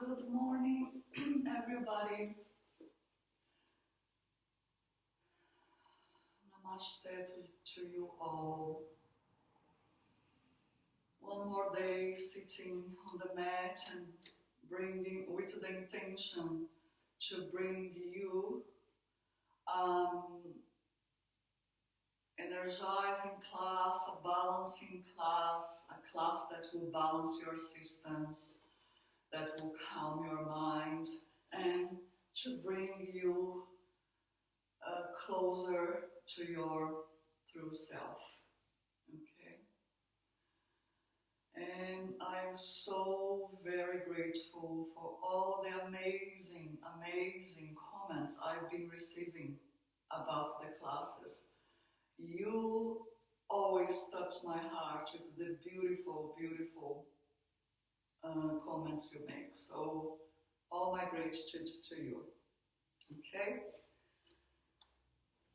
Good morning, everybody. Namaste to you all. One more day sitting on the mat and bringing with the intention to bring you energizing class, a balancing class, a class that will balance your systems, that will calm your mind, and to bring you closer to your true self. Okay? And I'm so very grateful for all the amazing, amazing comments I've been receiving about the classes. You always touch my heart with the beautiful, beautiful comments you make. So, all my gratitude to you. Okay?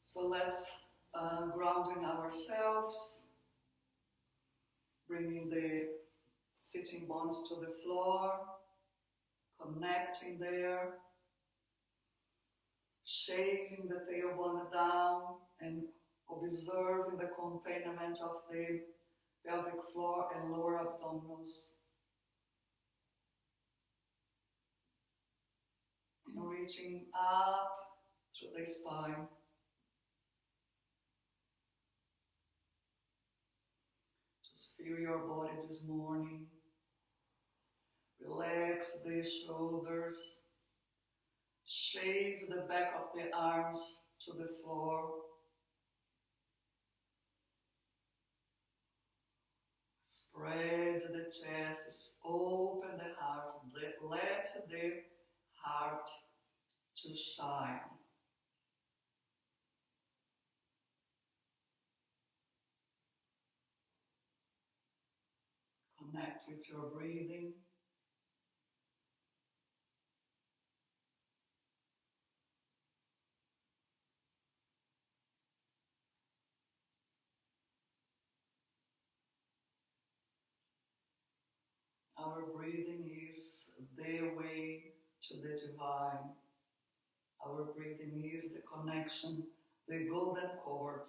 So let's grounding ourselves, bringing the sitting bones to the floor, connecting there, shaving the tailbone down and observing the containment of the pelvic floor and lower abdominals. And reaching up through the spine. Just feel your body this morning. Relax the shoulders. Shave the back of the arms to the floor. Spread the chest, open the heart, let the heart to shine. Connect with your breathing. Our breathing is the way to the divine. Our breathing is the connection, the golden cord.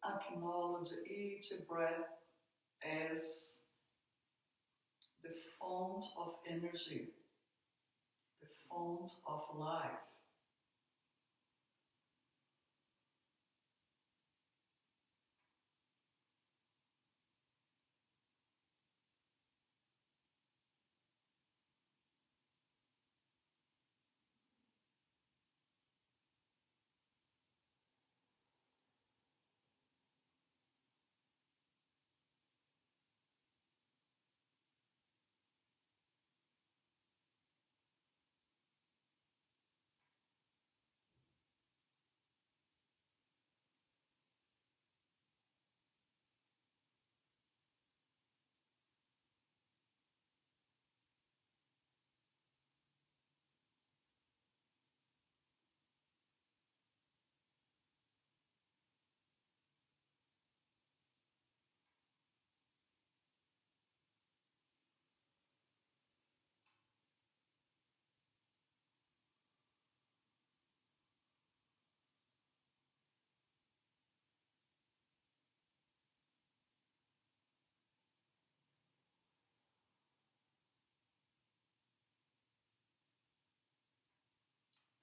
Acknowledge each breath as the font of energy, the font of life.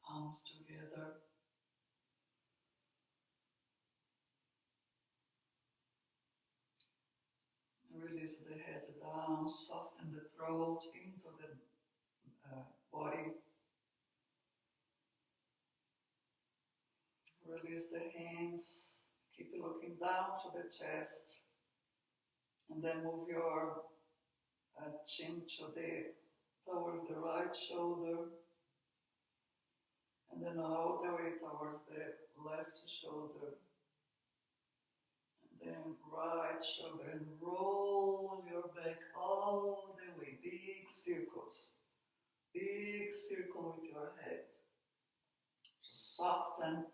Palms together. Release the head down, soften the throat into the body. Release the hands, keep looking down to the chest, and then move your chin towards the right shoulder, and then all the way towards the left shoulder. then right shoulder, and roll your back all the way. Big circles. Big circle with your head. Soften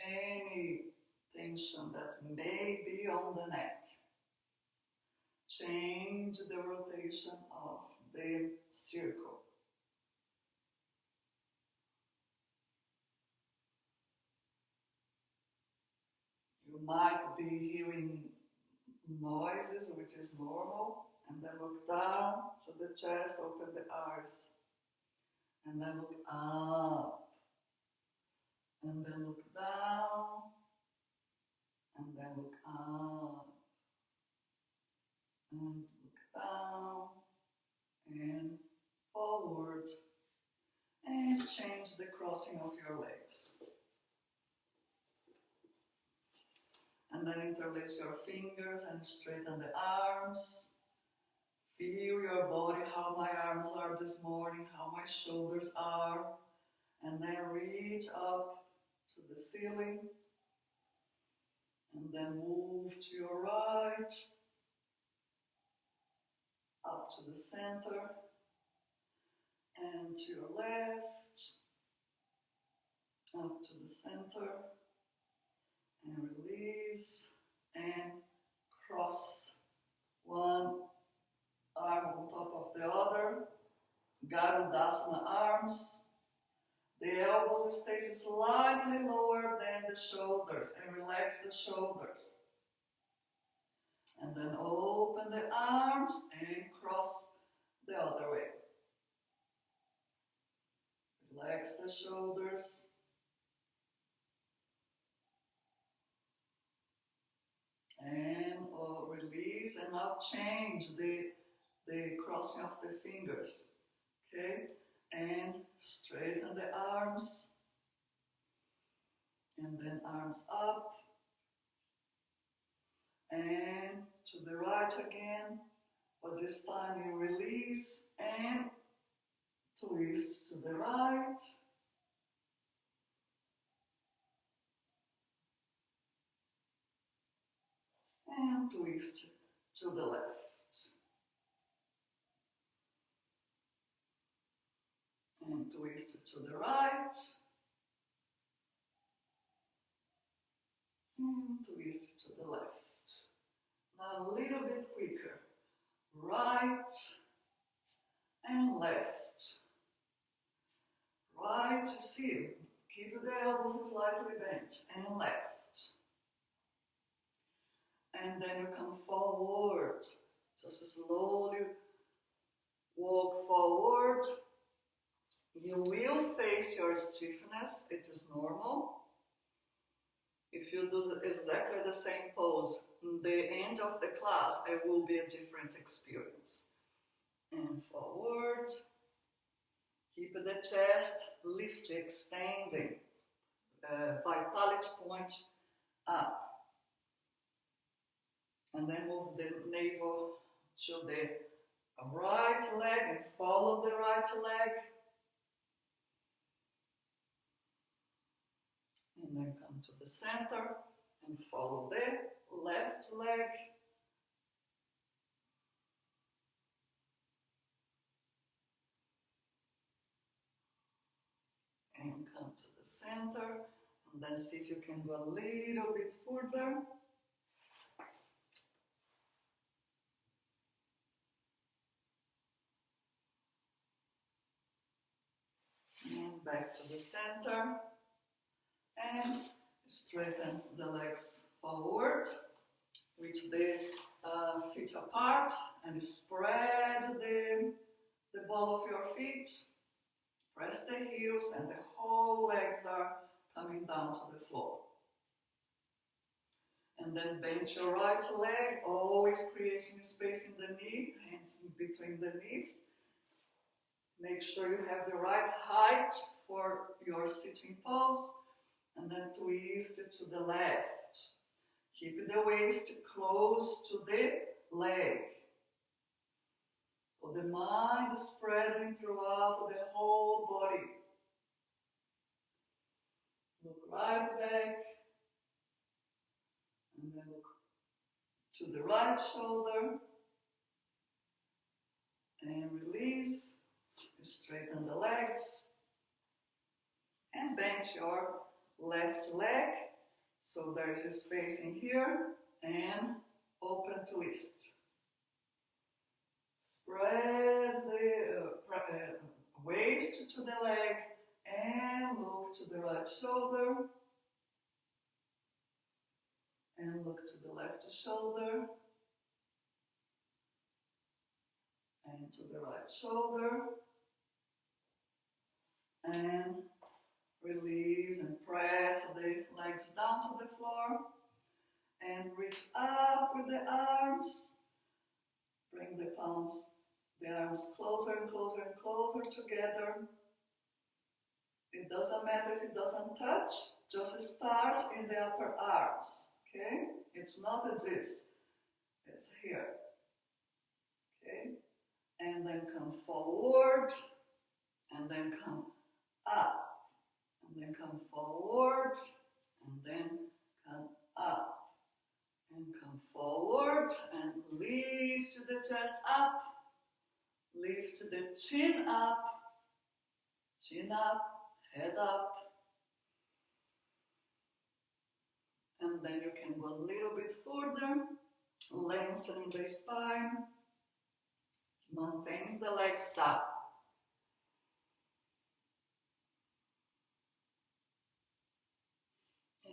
any tension that may be on the neck. Change the rotation of the circle. You might be hearing noises, which is normal, and then look down to the chest, open the eyes, and then look up, and then look down, and then look up, and look down, and forward, and change the crossing of your legs. And then interlace your fingers and straighten the arms. Feel your body, how my arms are this morning, how my shoulders are. And then reach up to the ceiling. And then move to your right, up to the center, and to your left, up to the center, and release, and cross one arm on top of the other, Garudasana arms. The elbows stay slightly lower than the shoulders, and relax the shoulders. And then open the arms and cross the other way. Relax the shoulders. And release, and now change the crossing of the fingers. Okay? And straighten the arms. And then arms up. And to the right again. But this time you release and twist to the right. And twist to the left. And twist to the right. And twist to the left. Now a little bit quicker. Right and left. Right, see, keep the elbows slightly bent, and left. And then you come forward. Just slowly walk forward. You will face your stiffness, it is normal. If you do exactly the same pose, the end of the class, it will be a different experience. And forward. Keep the chest lifted, extending. Vitality point up. And then move the navel to the right leg and follow the right leg. And then come to the center and follow the left leg. And come to the center. And then see if you can go a little bit further. And back to the center. And straighten the legs forward with the feet apart, and spread the ball of your feet. Press the heels, and the whole legs are coming down to the floor. And then bend your right leg, always creating space in the knee, hands in between the knee. Make sure you have the right height for your sitting pose. And then twist to the left. Keep the waist close to the leg. So the mind is spreading throughout the whole body. Look right back. And then look to the right shoulder, and release. Straighten the legs, and bend your left leg, so there is a space in here, and open twist. Spread the waist to the leg, and look to the right shoulder, and look to the left shoulder, and to the right shoulder, and release and press the legs down to the floor, and reach up with the arms. Bring the palms, the arms closer and closer and closer together. It doesn't matter if it doesn't touch, just start in the upper arms, okay? It's not this, it's here, okay? And then come forward, and then come up, and then come forward, and then come up, and come forward, and lift the chest up, lift the chin up, head up, and then you can go a little bit further, lengthening the spine, maintaining the legs down.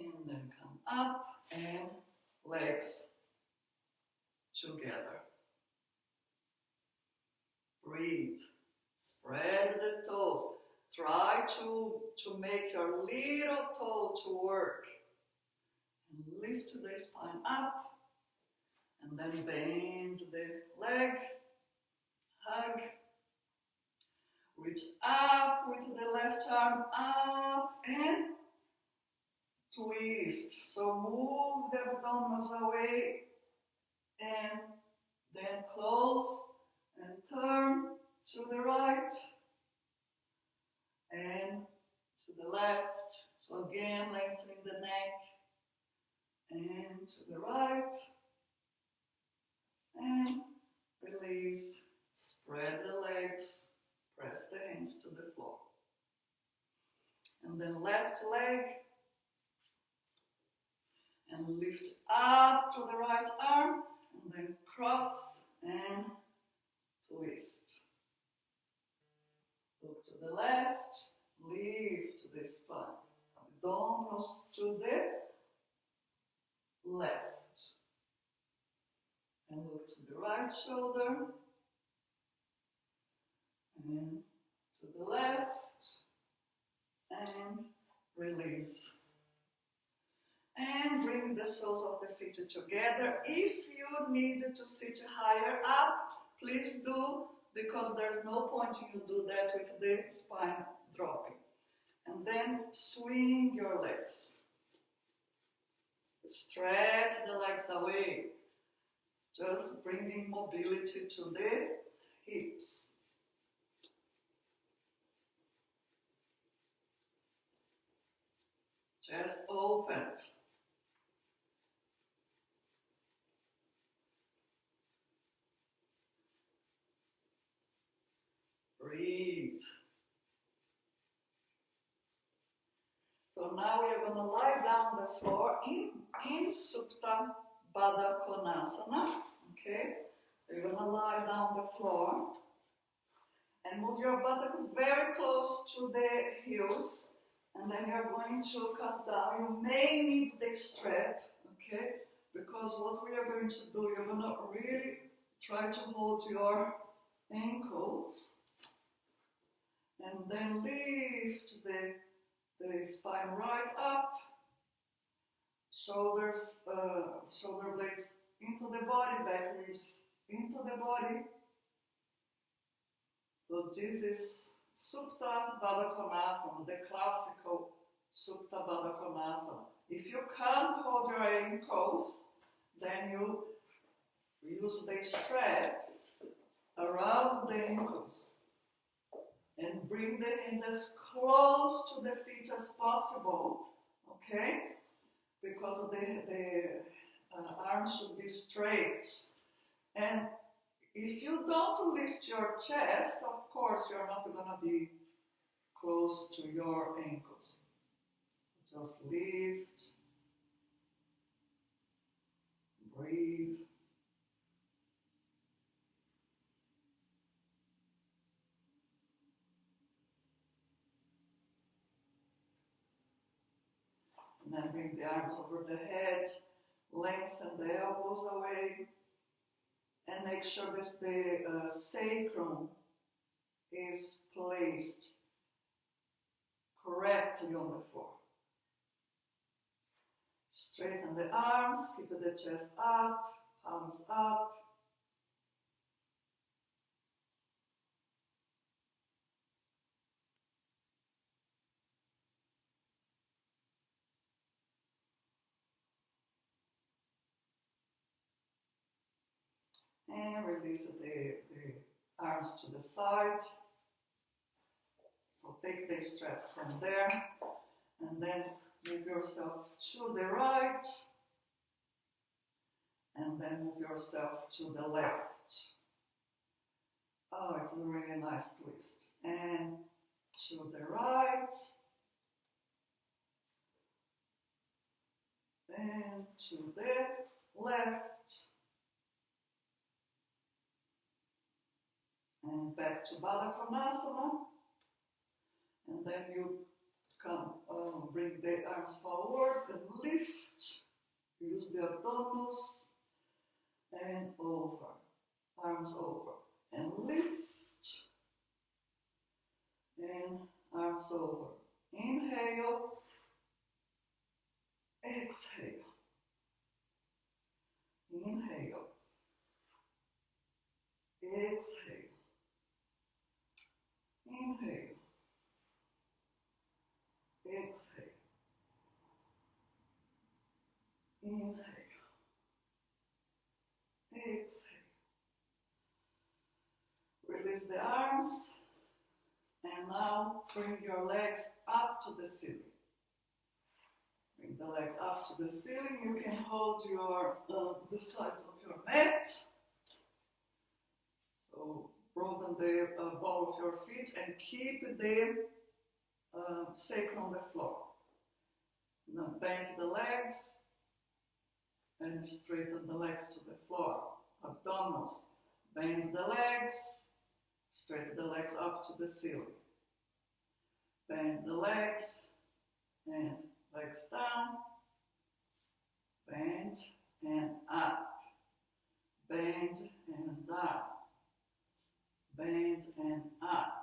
And then come up and legs together. Breathe. Spread the toes. Try to make your little toe to work. And lift the spine up. And then bend the leg. Hug. Reach up with the left arm up and twist. So move the abdominals away and then close and turn to the right and to the left. So again, lengthening the neck and to the right and release. Spread the legs, press the hands to the floor. And then left leg. And lift up through the right arm, and then cross and twist. Look to the left, lift the spine. Abdominals to the left. And look to the right shoulder, and to the left, and release. And bring the soles of the feet together. If you need to sit higher up, please do, because there's no point you do that with the spine dropping. And then swing your legs. Stretch the legs away. Just bringing mobility to the hips. Chest opened. Breathe. So now we are going to lie down the floor in Supta Baddha Konasana. Okay? So you're going to lie down the floor and move your buttock very close to the heels, and then you're going to cut down. You may need the strap, okay? Because what we are going to do, you're going to really try to hold your ankles. And then lift the spine right up, shoulders, shoulder blades into the body, back ribs into the body. So this is Supta Baddha Konasana, the classical Supta Baddha Konasana. If you can't hold your ankles, then you use the strap around the ankles. And bring the hands as close to the feet as possible, okay? Because the arms should be straight. And if you don't lift your chest, of course, you're not going to be close to your ankles. Just lift, breathe. And then bring the arms over the head, lengthen the elbows away, and make sure that the sacrum is placed correctly on the floor. Straighten the arms, keep the chest up, palms up. And release the arms to the side. So take the strap from there, and then move yourself to the right, and then move yourself to the left. Oh, it's a really nice twist. And to the right, and to the left, and back to Baddha Konasana. And then you come, bring the arms forward and lift. Use the abdominals and over. Arms over. And lift. And arms over. Inhale. Exhale. Inhale. Exhale. Inhale. Exhale. Inhale. Exhale. Release the arms. And now bring your legs up to the ceiling. Bring the legs up to the ceiling. You can hold your the sides of your mat. So broaden the ball of your feet and keep the sacrum on the floor. Now bend the legs and straighten the legs to the floor. Abdominals. Bend the legs, straighten the legs up to the ceiling. Bend the legs and legs down. Bend and up. Bend and down. Bend and up.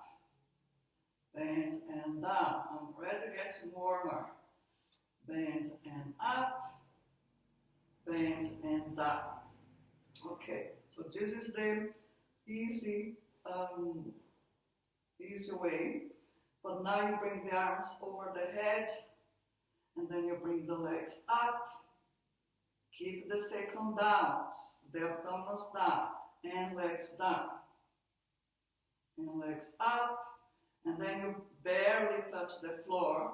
Bend and down. I'm already getting warmer. Bend and up. Bend and down. Okay, so this is the easy way. But now you bring the arms over the head, and then you bring the legs up. Keep the sacrum down, the abdominals down, and legs down. And legs up. And then you barely touch the floor,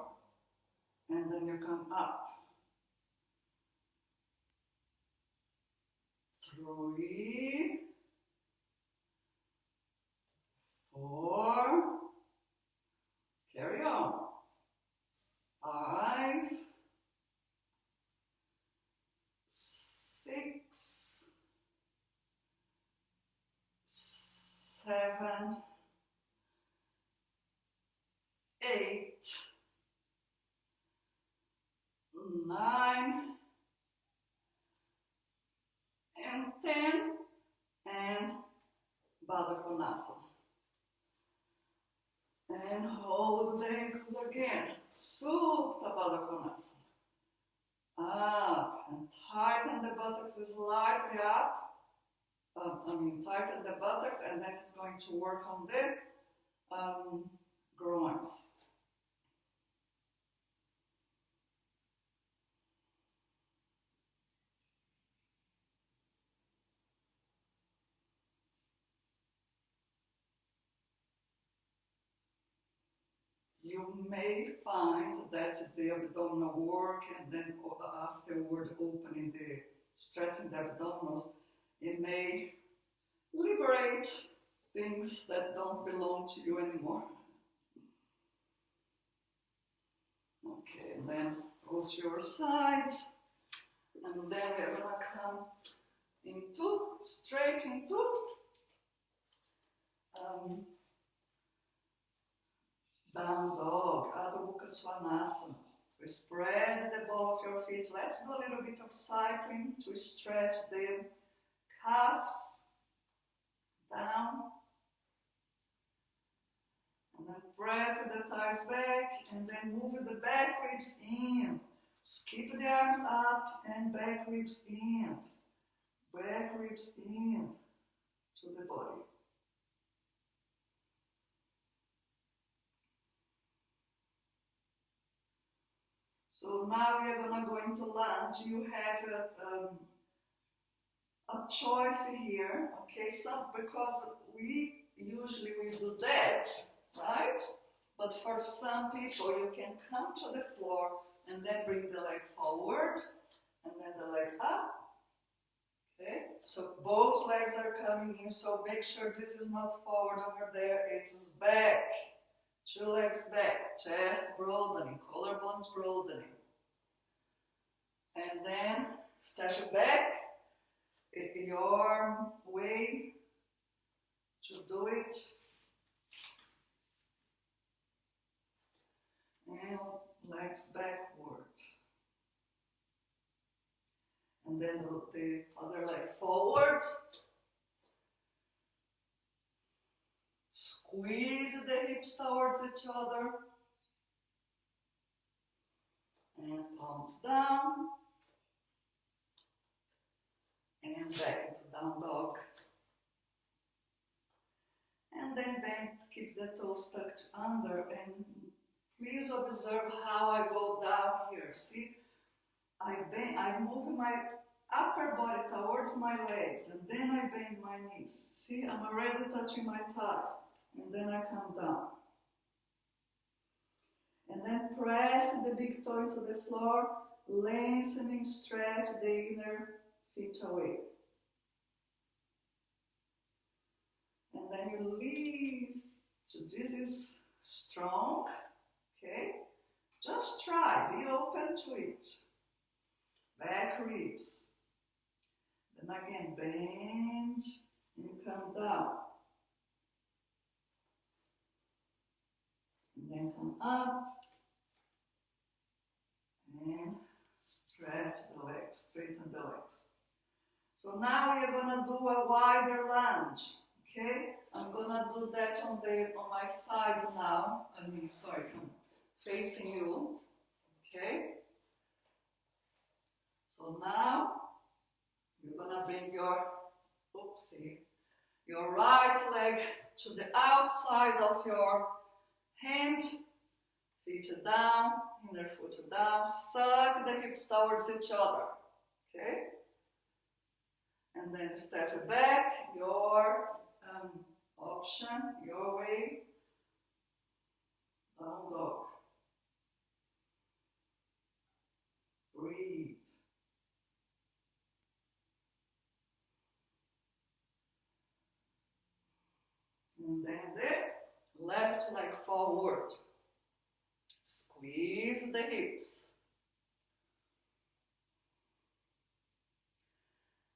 and then you come up. 3, 4, carry on. 5, 6, 7, 8, 9, and 10, and Baddha Konasana. And hold the ankles again. Supta Baddha Konasana. Up and tighten the buttocks slightly up. Tighten the buttocks, and then it's going to work on the groins. You may find that the abdominal work and then afterward opening the stretching the abdominals, it may liberate things that don't belong to you anymore. Okay, and then go to your side, and then we're gonna come straight into down dog, Adho Mukha Svanasana. We spread the ball of your feet. Let's do a little bit of cycling to stretch the calves down. And then press the thighs back, and then move the back ribs in. Just keep the arms up and back ribs in. Back ribs in to the body. So now we are going to go into lunge. You have a choice here, okay? Because we usually do that, right? But for some people, you can come to the floor and then bring the leg forward and then the leg up. Okay? So both legs are coming in, so make sure this is not forward over there, it's back. 2 legs back, chest broadening, collarbones broadening. And then step back, your way to do it. And legs backward. And then the other leg forward. Squeeze the hips towards each other. And palms down. And back into down dog. And then bend, keep the toes tucked under. And please observe how I go down here. See? I move my upper body towards my legs, and then I bend my knees. See, I'm already touching my thighs, and then I come down. And then press the big toe into the floor, lengthening, stretch the inner feet away. And then you lift. So this is strong, okay? Just try, be open to it. Back ribs. Then again, bend and come down. And then come up. And stretch the legs, straighten the legs. So now we are going to do a wider lunge. Okay? I'm going to do that on my side now. I'm facing you. Okay? So now, you're going to bring your right leg to the outside of your hand, feet down, inner foot down, suck the hips towards each other, okay? And then step back, your option, your way, down dog. Breathe. And then the left leg forward. Squeeze the hips.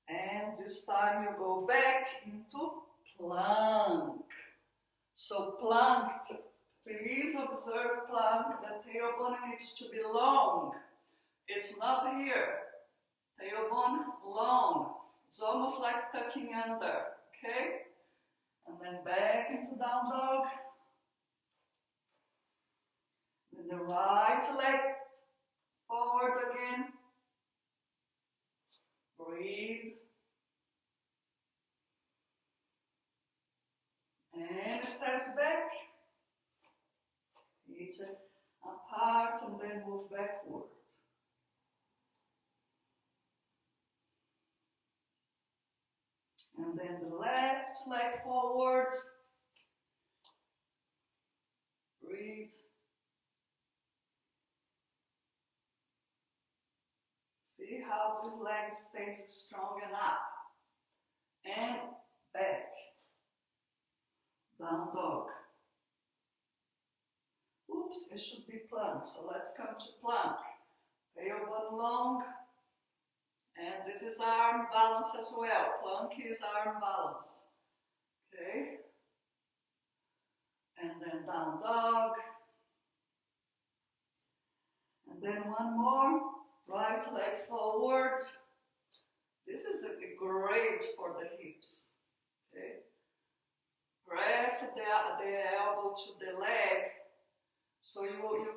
And this time you go back into plank. So plank, please observe plank. The tailbone needs to be long. It's not here. Tailbone long. It's almost like tucking under, okay? And then back into down dog. Then the right leg forward again. Breathe. And step back. Feet apart and then move backward. And then the left leg forward. Breathe. See how this leg stays strong and up. And back. Down dog. Oops, it should be plank. So let's come to plank. Tailbone long. And this is arm balance as well. Plank is arm balance. Okay. And then down dog. And then one more. Right leg forward. This is great for the hips. Okay. Press the elbow to the leg. So you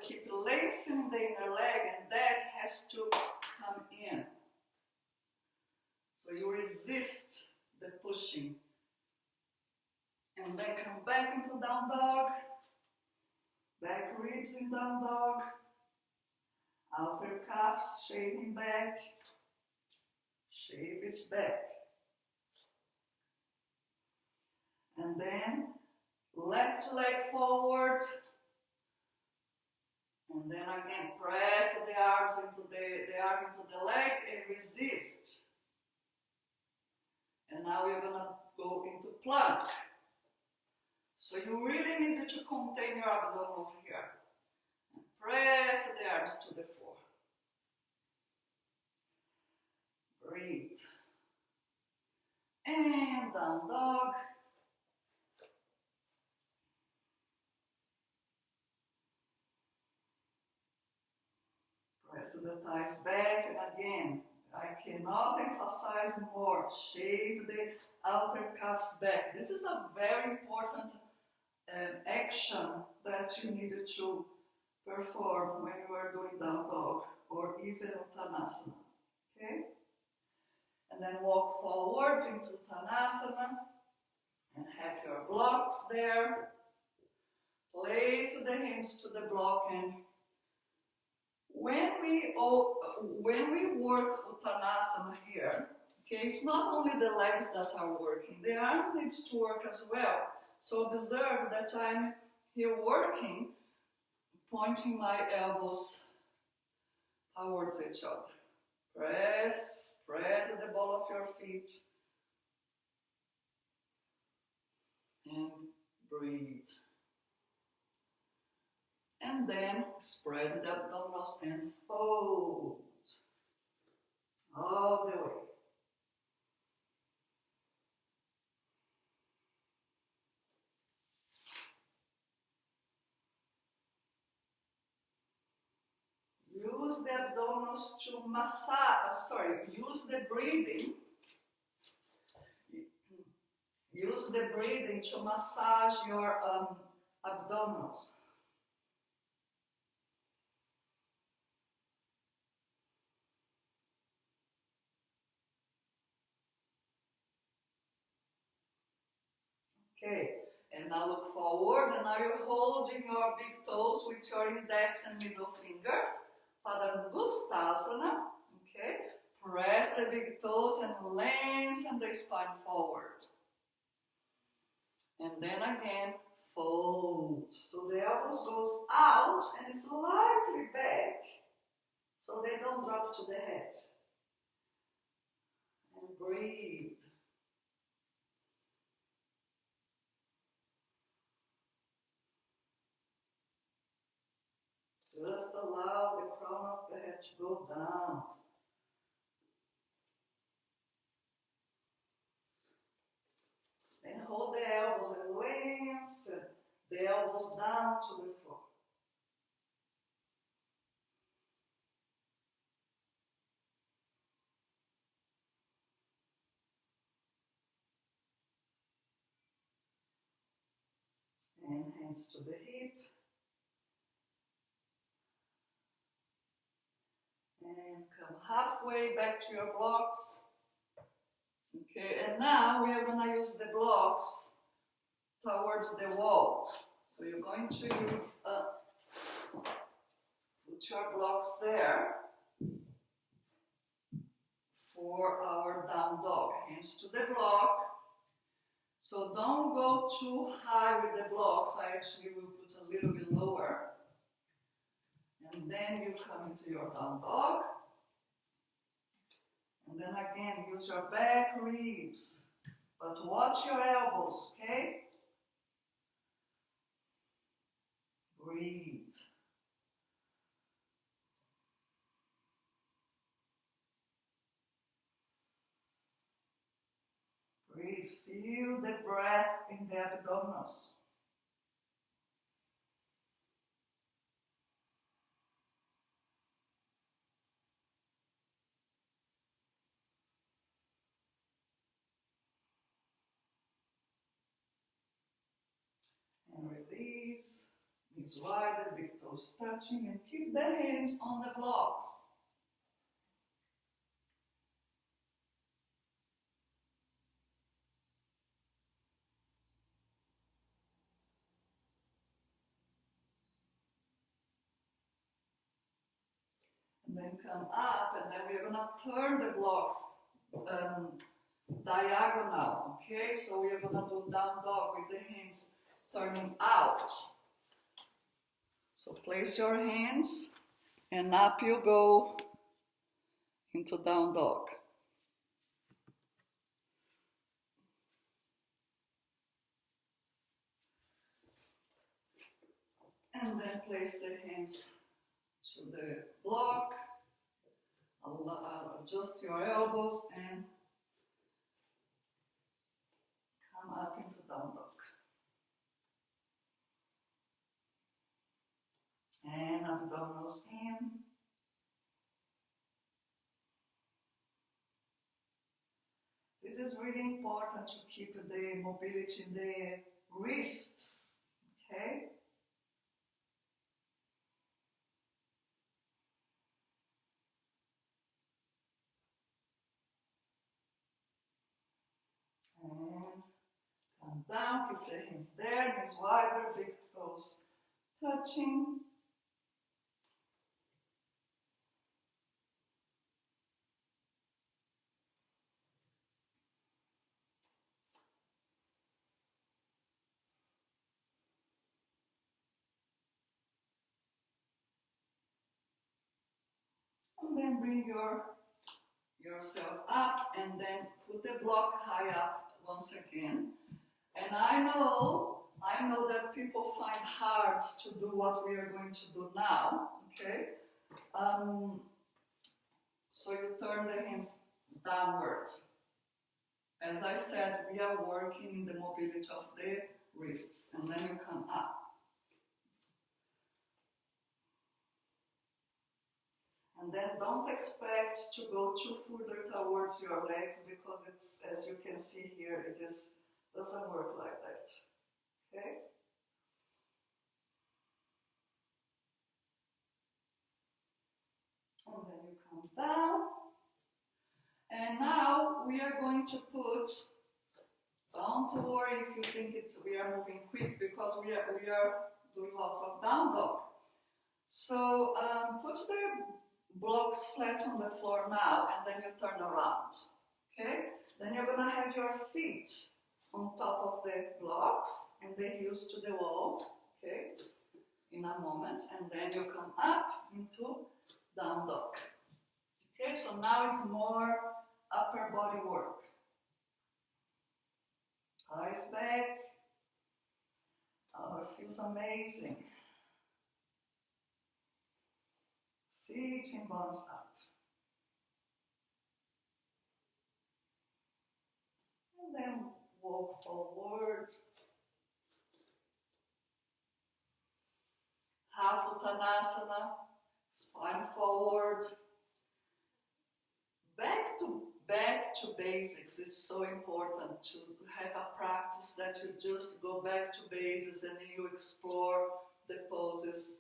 keep lacing the inner leg, and that has to come in. So you resist the pushing. And then come back into down dog. Back ribs in down dog. Outer calves shaving back. Shave it back. And then left leg forward. And then again, press the arms into the arm into the leg and resist. And now we're gonna go into plank. So you really need to contain your abdominals here. And press the arms to the floor. Breathe. And down dog. Press the thighs back, and again, I cannot emphasize more. Shave the outer calves back. This is a very important action that you need to perform when you are doing down dog or even Uttanasana. Okay? And then walk forward into Uttanasana and have your blocks there. Place the hands to the block, and when we work Uttanasana here, okay, it's not only the legs that are working, the arms needs to work as well. So observe that I'm here working, pointing my elbows towards each other. Press, spread the ball of your feet, and breathe. And then spread the abdominals and fold all the way. Use the abdominals to massage, use the breathing. Use the breathing to massage your abdominals. Okay, and now look forward, and now you're holding your big toes with your index and middle finger. Padangusthasana, okay? Press the big toes and lengthen the spine forward. And then again, fold. So the elbows goes out and slightly back, so they don't drop to the head. And breathe. Just allow the crown of the head to go down. Then hold the elbows and lengthen the elbows down to the floor. And hands to the hip. And come halfway back to your blocks. Okay, and now we are going to use the blocks towards the wall. So you're going to use, put your blocks there for our down dog. Hands to the block. So don't go too high with the blocks. I actually will put a little bit lower. And then you come into your down dog. then again, use your back ribs, but watch your elbows, okay? Breathe. Breathe. Feel the breath in the abdominals. And release. Knees wider, big toes touching, and keep the hands on the blocks. And then come up, and then we're gonna turn the blocks diagonal, okay? So we're gonna do down dog with the hands turning out. So place your hands, and up you go into down dog. And then place the hands to the block, adjust your elbows and come up into down dog. And abdominals in. This is really important to keep the mobility in the wrists, okay? And come down, keep the hands there, knees wider, big toes touching. And then bring yourself up and then put the block high up once again. And I know that people find hard to do what we are going to do now, okay? So you turn the hands downwards. As I said, we are working in the mobility of the wrists, and then you come up. And then don't expect to go too further towards your legs, because it's, as you can see here, it just doesn't work like that. Okay? And then you come down. And now we are going to put, don't worry if you think we are moving quick, because we are doing lots of down dog. So put the blocks flat on the floor now, and then you turn around. Okay? Then you're gonna have your feet on top of the blocks and the heels to the wall. Okay? In a moment, and then you come up into down dog. Okay, so now it's more upper body work. Eyes back. Oh, it feels amazing. Sitting bones up. And then walk forward. Half Uttanasana, spine forward. Back to basics. It's so important to have a practice that you just go back to basics and you explore the poses.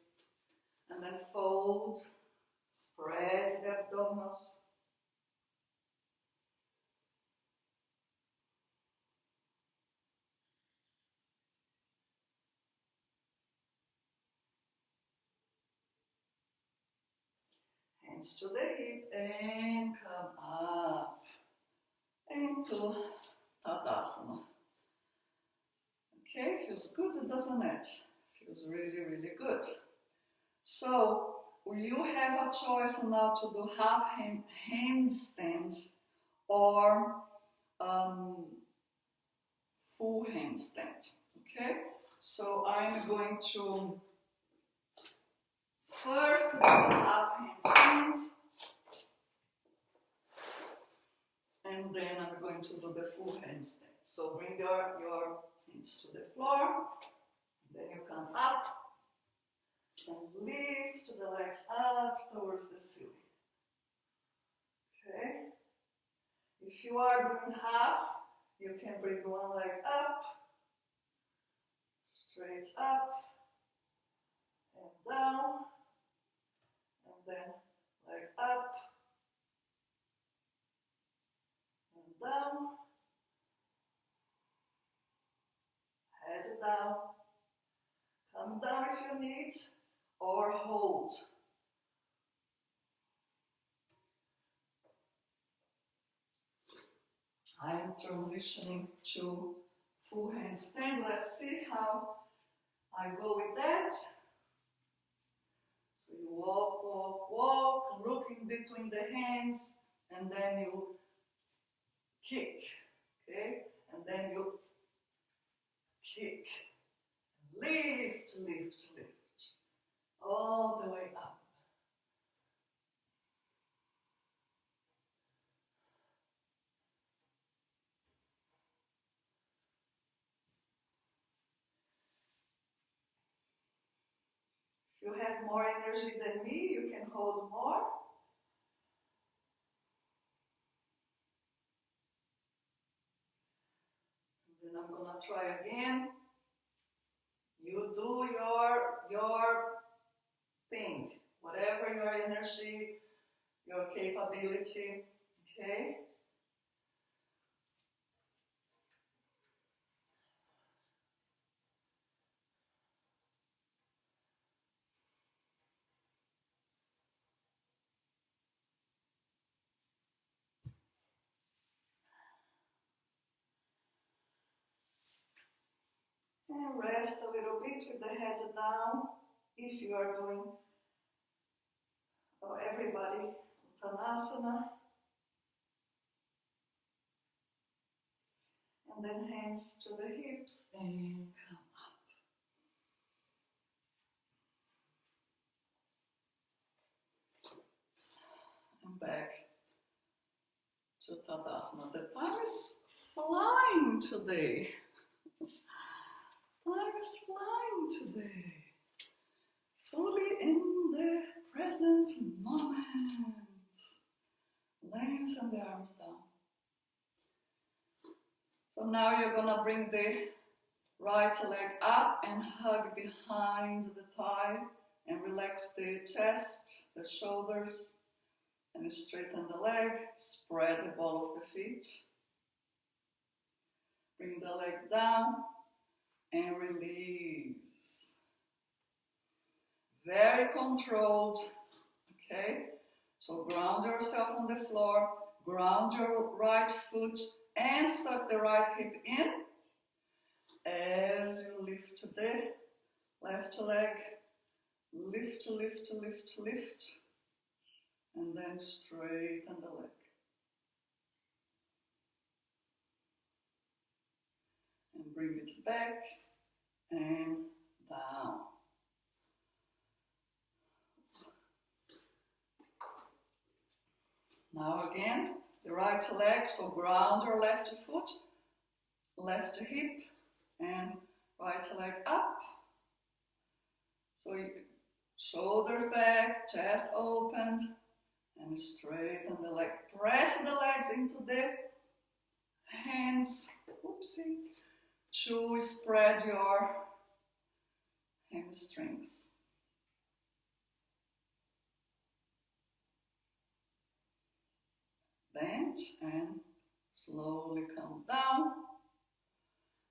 And then fold, spread the abdominals. Hands to the hip and come up into Tadasana. Okay, feels good, doesn't it? Feels really, really good. So you have a choice now to do half handstand or full handstand. Okay, so I'm going to first do a half handstand, and then I'm going to do the full handstand. So bring your hands to the floor, then you come up and lift the legs up towards the ceiling. Okay? If you are doing half, you can bring one leg up, straight up, and down, and then leg up, and down, head down, come down if you need, or hold. I am transitioning to full handstand. Let's see how I go with that. So you walk, walk, walk, look in between the hands, and then you kick, okay? And then you kick, lift, lift, lift, all the way up. If you have more energy than me, you can hold more. And then I'm gonna try again. You do your thing, whatever your energy, your capability, okay? And rest a little bit with the head down. If you are doing, everybody, Uttanasana. And then hands to the hips and come up. And back to Tadasana. The time is flying today. Time is flying today. Fully in the present moment. Lengthen the arms down. So now you're gonna bring the right leg up and hug behind the thigh and relax the chest, the shoulders, and straighten the leg. Spread the ball of the feet. Bring the leg down and release. Very controlled, okay? So ground yourself on the floor, ground your right foot and suck the right hip in as you lift the left leg, lift, lift, lift, lift, and then straighten the leg. And bring it back and down. Now again, the right leg, so ground your left foot, left hip, and right leg up. So shoulders back, chest opened, and straighten the leg. Press the legs into the hands, oopsie, to spread your hamstrings. Bend and slowly come down.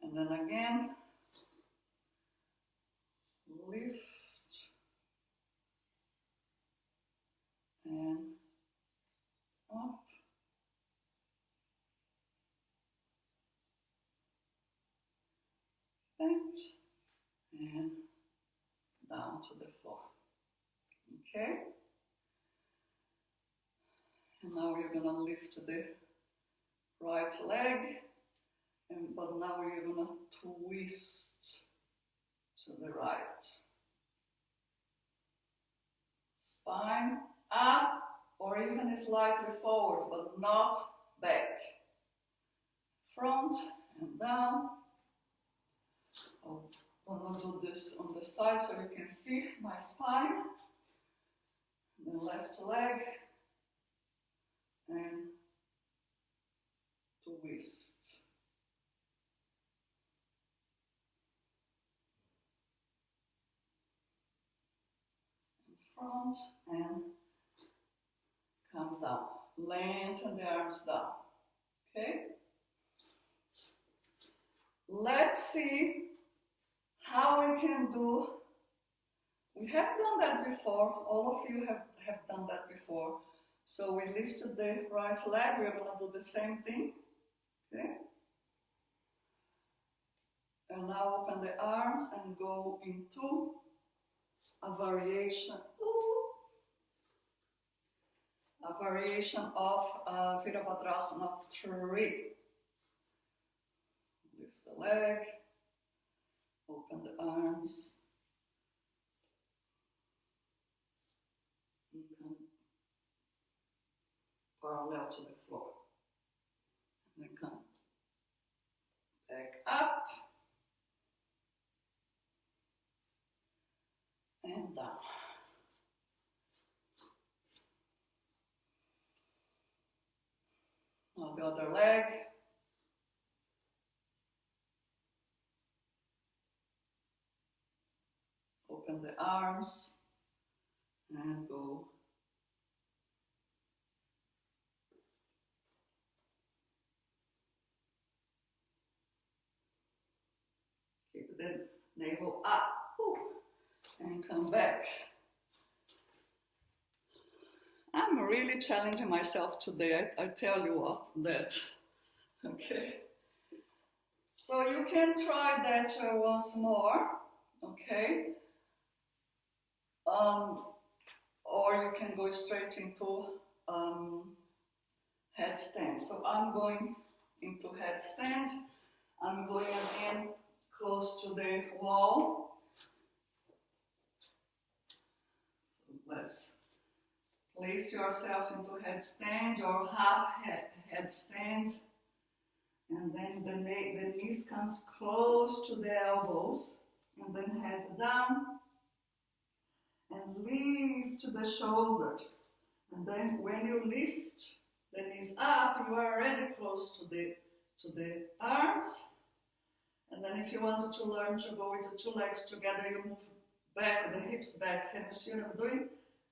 And then again, lift and up. Bend and down to the floor. Okay? And now you're going to lift the right leg, but now we're gonna twist to the right. Spine up or even slightly forward, but not back. Front and down. Oh, I'm gonna do this on the side so you can see my spine. The left leg and twist. In front and come down. Lengthen the arms down. Okay? Let's see how we can do. We have done that before. All of you have done that before. So we lifted the right leg. We're going to do the same thing. Okay? And now open the arms and go into a variation. A variation of Virabhadrasana 3. Lift the leg, open the arms, and come parallel to the floor. And then come back up and down. Now the other leg. Open the arms and go. Keep the navel up and come back. I'm really challenging myself today, I tell you what, that. Okay. So you can try that once more, okay? Or you can go straight into headstand. So I'm going into headstand. I'm going again close to the wall. So let's place yourselves into headstand or half headstand. And then the knees comes close to the elbows. And then head down. And lift the shoulders. And then when you lift the knees up, you are already close to the arms. And then if you wanted to learn to go with the two legs together, you move back, the hips back. Can you see what I'm doing?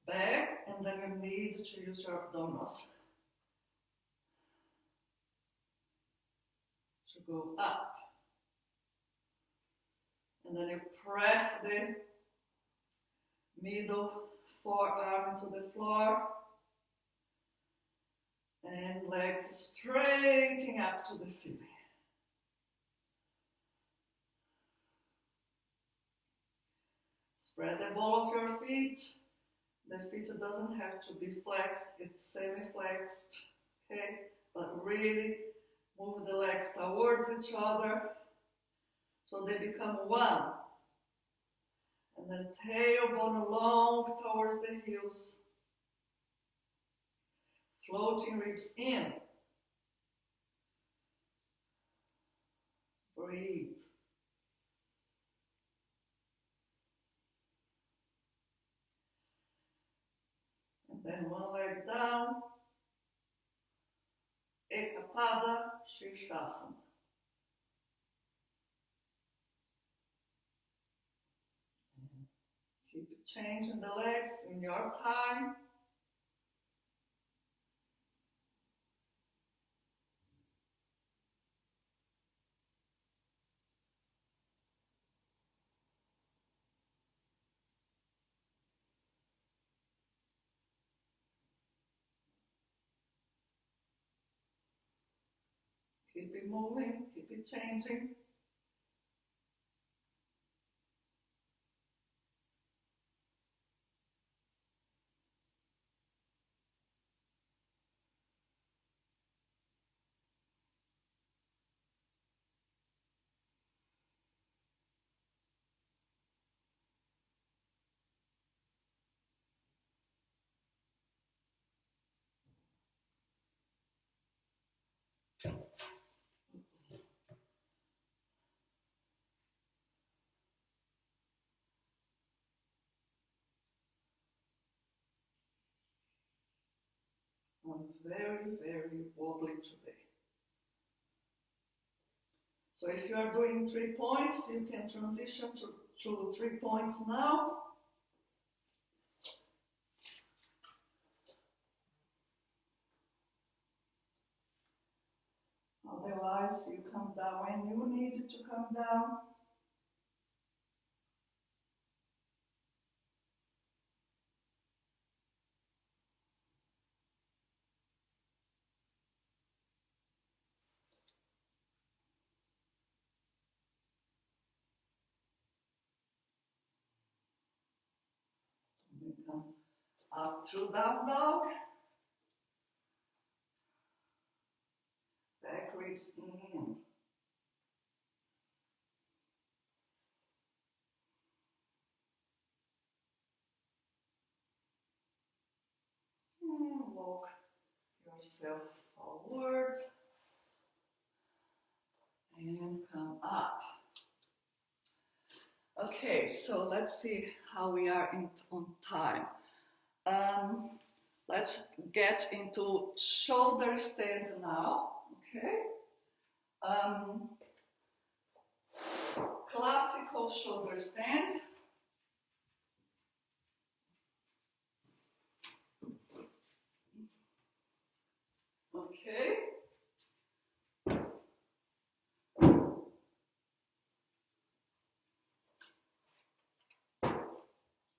Back, and then you need to use your abdominals to go up. And then you press the middle forearm into the floor. And legs straighting up to the ceiling. Spread the ball of your feet. The feet doesn't have to be flexed, it's semi-flexed, okay? But really move the legs towards each other so they become one. And then tailbone long towards the heels. Floating ribs in. Breathe. And then one leg down. Ekapada Shirshasana. Keep changing the legs in your time. Keep it moving, keep it changing. very, very wobbly today. So if you are doing 3 points, you can transition to 3 points now. Otherwise, you come down when you need to come down. And then come up through down dog. Back ribs in. And walk yourself forward. And come up. Okay, so let's see how we are on time. Let's get into shoulder stand now. Okay. Classical shoulder stand. Okay.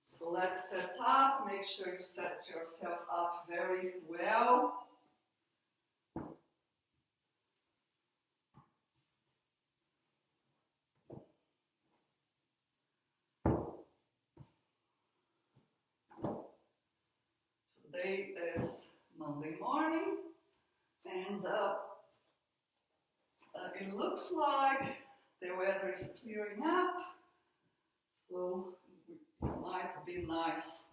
So let's set up. Make sure you set yourself up very well. Today is Monday morning, and it looks like the weather is clearing up, so it might be nice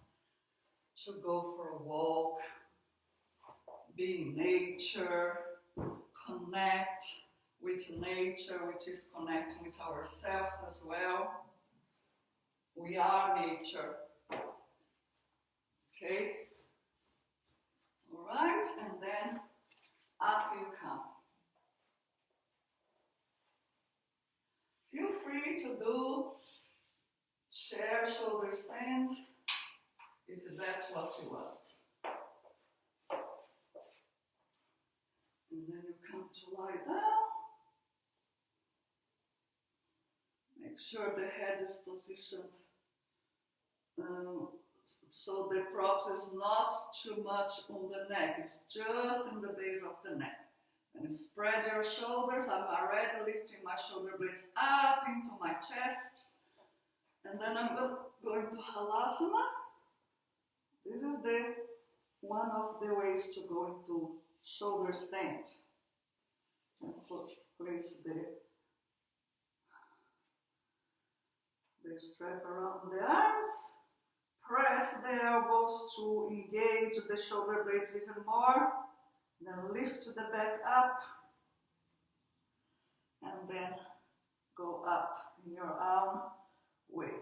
to go for a walk, be in nature, connect with nature, which is connecting with ourselves as well. We are nature. Okay? Alright, and then up you come. Feel free to do chair shoulder stand if that's what you want. And then you come to lie down. Make sure the head is positioned so the props is not too much on the neck, it's just in the base of the neck. And spread your shoulders. I'm already lifting my shoulder blades up into my chest. And then I'm going to Halasana. This is one of the ways to go into shoulder stand. And place the strap around the arms. Press the elbows to engage the shoulder blades even more. Then lift the back up. And then go up in your own way.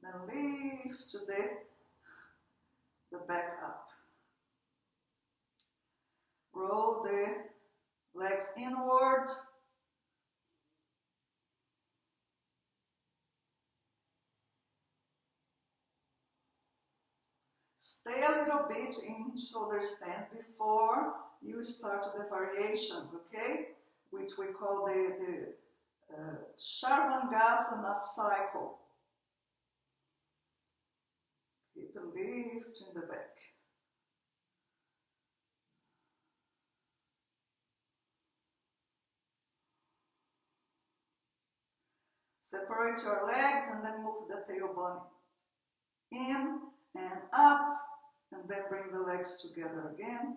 Then lift the back up. Roll the legs inward. Stay a little bit in shoulder stand before you start the variations, okay? Which we call the Sharvangasana cycle. Keep a lift in the back. Separate your legs and then move the tailbone in and up, and then bring the legs together again.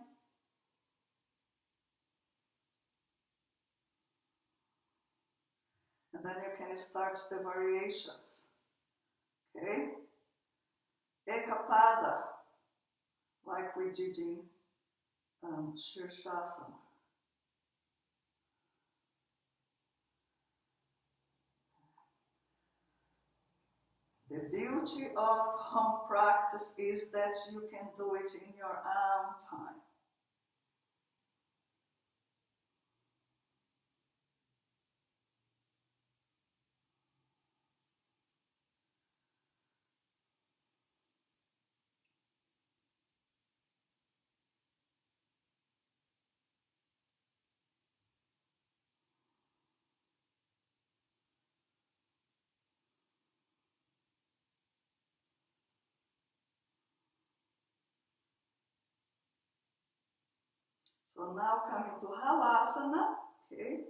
And then you can start the variations. Okay? Ekapada, like we did in Shirshasana. The beauty of home practice is that you can do it in your own time. So now coming to Halasana, okay?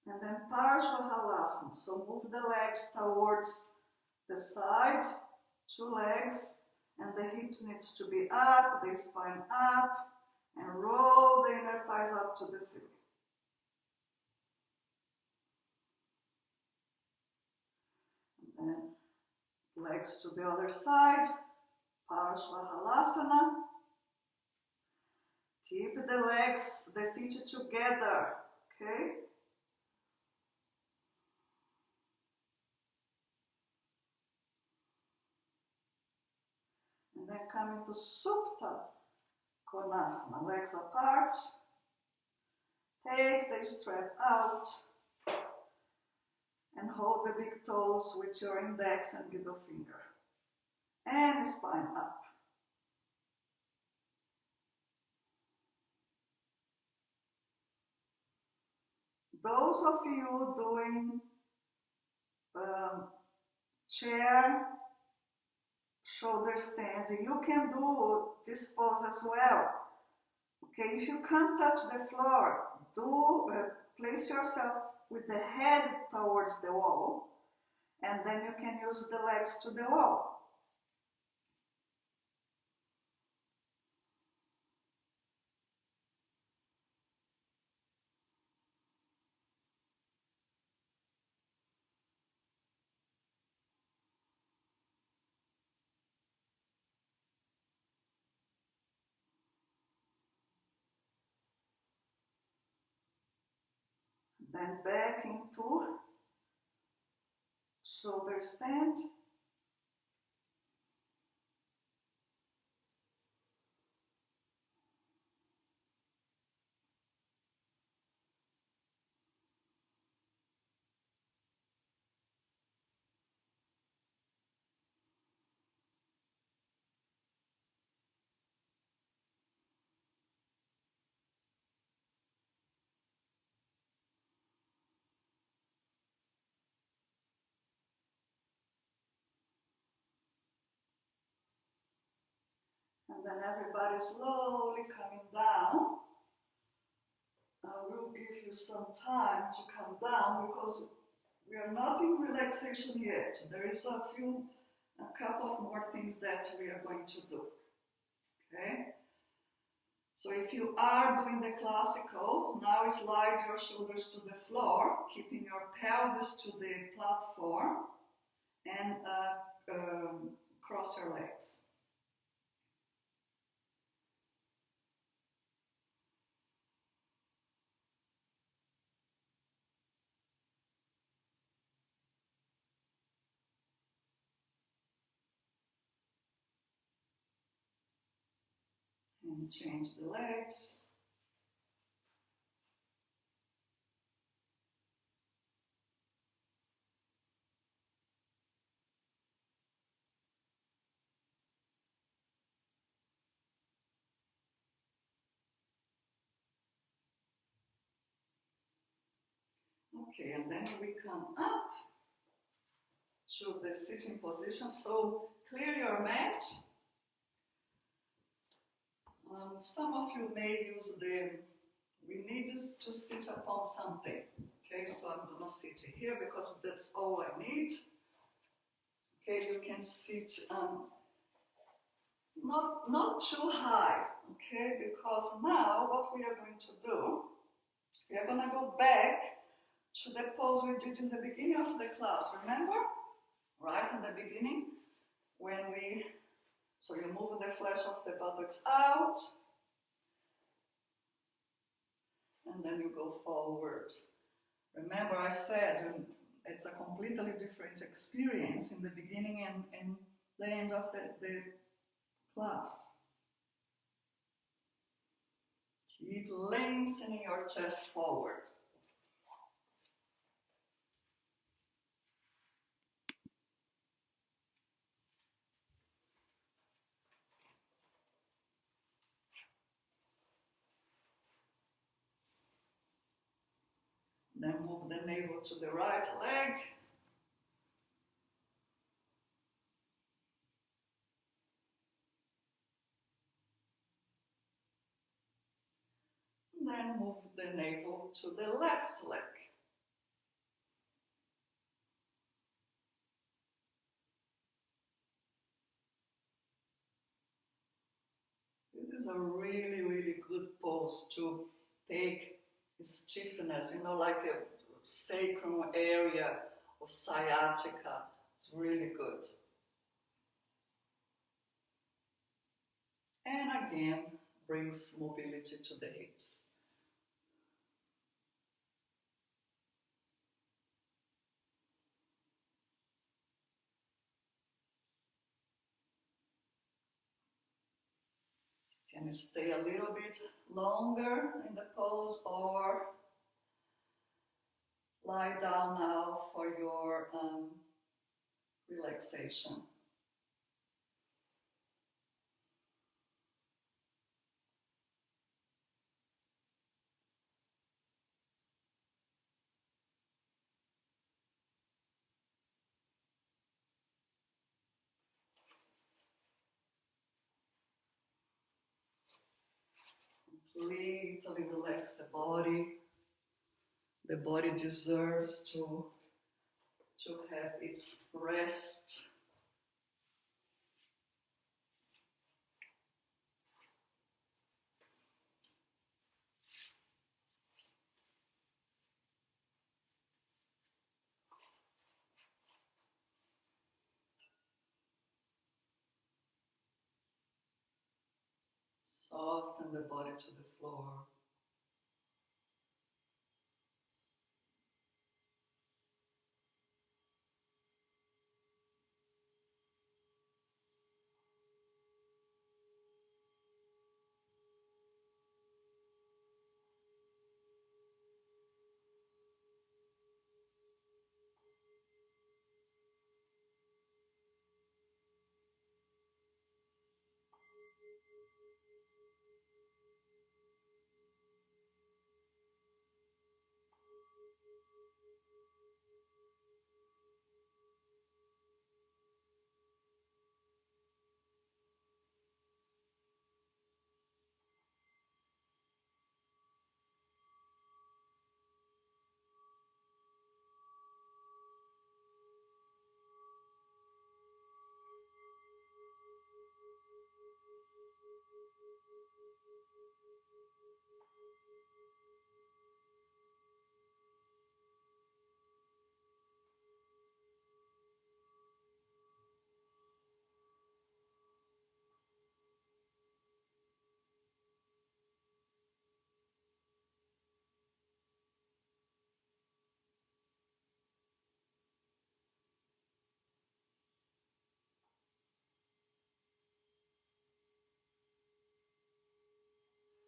And then Halasana. So move the legs towards the side, 2 legs, and the hips needs to be up, the spine up, and roll the inner thighs up to the ceiling. And then legs to the other side, Halasana. Keep the legs, the feet together, okay? And then coming to Supta Konasana, legs apart. Take the strap out and hold the big toes with your index and middle finger. And spine up. Those of you doing chair, shoulder stand, you can do this pose as well. Okay, if you can't touch the floor, place yourself with the head towards the wall, and then you can use the legs to the wall. Then back into shoulder stand. And then everybody slowly coming down. I will give you some time to come down because we are not in relaxation yet. There is a couple of more things that we are going to do. Okay? So if you are doing the classical, now slide your shoulders to the floor, keeping your pelvis to the platform, and cross your legs. And change the legs. Okay, and then we come up to the sitting position. So clear your mat. Some of you may use we need to sit upon something. Okay, so I'm gonna sit here because that's all I need. Okay, you can sit not too high, okay, because now what we are going to do, we are gonna go back to the pose we did in the beginning of the class, remember? Right in the beginning, so you move the flesh of the buttocks out, and then you go forward. Remember I said it's a completely different experience in the beginning and the end of the class. Keep lengthening your chest forward. Then move the navel to the right leg. then move the navel to the left leg. This is a really, really good pose to take stiffness, like a sacrum area of sciatica. It's really good. And again, brings mobility to the hips. Can you stay a little bit longer in the pose or lie down now for your relaxation? Completely relax the body. The body deserves to have its rest. Soften the body to the floor.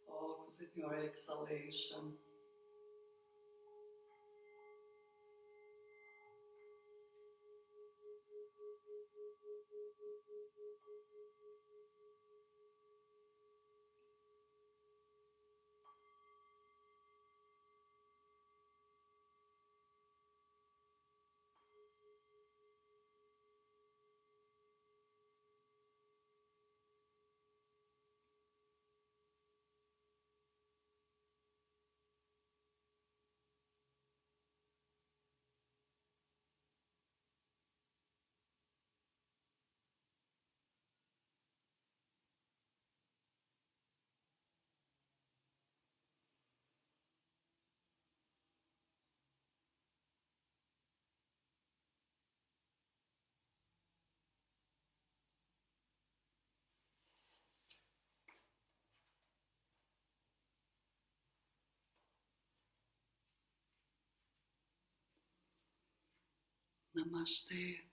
Focus on your exhalation. Namaste.